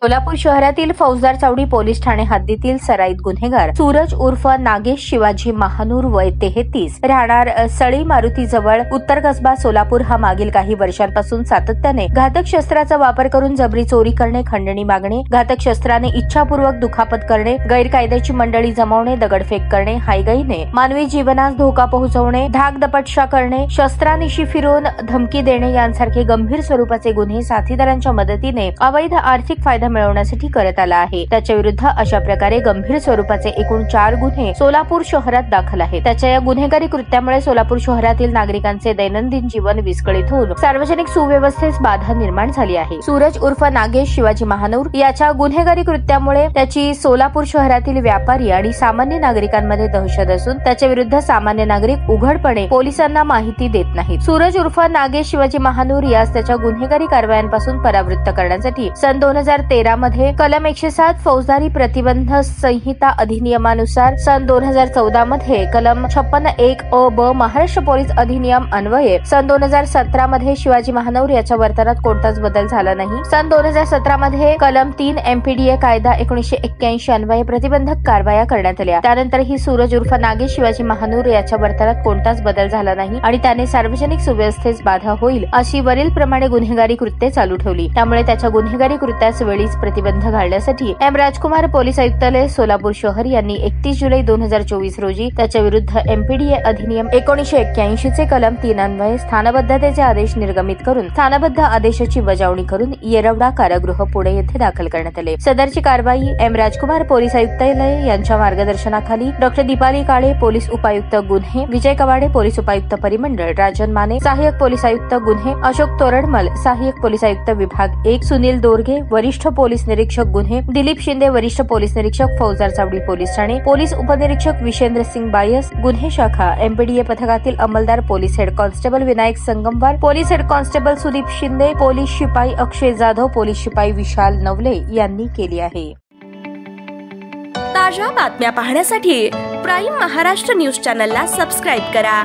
सोलापूर शहरातील फौजदार चावडी पोलीस ठाणे हद्दीतील सराईत गुन्हेगार सूरज उर्फ नागेश शिवाजी महानूर वय 33 राहणार सळी मारुती जवळ उत्तर कसबा सोलापूर हा मागील काही वर्षांपासून सातत्याने घातक शस्त्राचा वापर करून जबरी चोरी करणे, खंडणी मागणे, घातक शस्त्राने इच्छापूर्वक दुखापत करणे, गैरकायद्याची मंडळी जमवणे, दगडफेक करणे, हायगाईने मानवी जीवनास धोका पोहोचवणे, धाकदपटशा करणे, शस्त्रानिशी फिरून धमकी देणे यांसारखे गंभीर स्वरूपाचे गुन्हे साथीदारांच्या मदतीने अवैध आर्थिक फायदा मिळवण्यासाठी करत आला आहे। त्याच्या विरुद्ध अशा प्रकारे गंभीर स्वरूपाचे एकूण 4 गुन्हे सोलापूर शहरात दाखल आहेत। त्याच्या या गुन्हेगारी कृत्यामुळे सोलापूर शहरातील नागरिकांचे दैनंदिन जीवन विस्कळीत होऊन सार्वजनिक सुव्यवस्थेस बाधा निर्माण झाली आहे। सूरज उर्फ नागेश शिवाजी महानूर याच्या गुन्हेगारी कृत्यामुळे त्याची सोलापूर शहरातील व्यापारी आणि सामान्य नागरिकांमध्ये दहशत असून त्याच्या विरुद्ध सामान्य नागरिक उघडपणे पोलिसांना माहिती देत नाहीत। सूरज उर्फ नागेश शिवाजी महानूर यास त्याच्या गुन्हेगारी कारवायांपासून परावृत्त करण्यासाठी सन 2013 मध्ये कलम 107 फौजदारी प्रतिबंध संहिता अधिनियमानुसार सन 2014 मध्ये कलम 56(1) अ ब महाराष्ट्र पोलीस अधिनियम अन्वये सन 2017 मध्ये शिवाजी महानूर याच्या वर्तनात कोणताच बदल झाला नाही। सन 2017 मध्ये कलम 3 MPDA कायदा 1981 अन्वये प्रतिबंधक कारवाया करण्यात आल्या। त्यानंतर ही सूरज उर्फ नागेश शिवाजी महानूर याच्या वर्तनात कोणताच बदल झाला नाही आणि त्याने सार्वजनिक सुव्यवस्थेस बाधा होईल अशी वरील प्रमाणे गुन्हेगारी कृत्ये चालू ठेवली। त्यामुळे त्याच्या गुन्हेगारी कृत्यास वेळीच प्रतिबंध घालण्यासाठी एम राजकुमार पोलीस आयुक्तालय सोलापूर शहर यांनी 31 जुलै 2024 रोजी त्याच्या विरुद्ध MPDA अधिनियम 1981 चे कलम 3 अन्वये स्थानबद्धतेचे आदेश निर्गमित करून स्थानबद्ध आदेशाची बजावणी करून येरवडा कारागृह पुणे येथे दाखल करण्यात आले। सदरची कारवाई एम राजकुमार पोलीस आयुक्तालय यांच्या मार्गदर्शनाखाली डॉक्टर दीपाली काळे पोलीस उपायुक्त गुन्हे, विजय कवाडे पोलीस उपायुक्त परिमंडळ, राजन माने सहाय्यक पोलीस आयुक्त गुन्हे, अशोक तोरडमल सहाय्यक पोलीस आयुक्त विभाग 1, सुनील दोरगे वरिष्ठ पोलीस निरीक्षक गुन्हे, दिलीप शिंदे वरिष्ठ पोलीस निरीक्षक फौजदार चावडी पोलीस ठाणे, पोलीस उपनिरीक्षक विशेंद्र सिंग बायस गुन्हे शाखा MPDA पथकातील अंमलदार police head constable Vinayak Sangamwar, police head constable Sudeep Shinde, police शिपाई अक्षय जाधव, पोलीस शिपाई विशाल नवले यांनी केली आहे। ताज्या बातम्या पाहण्यासाठी प्राईम महाराष्ट्र न्यूज चॅनलला सबस्क्राईब करा।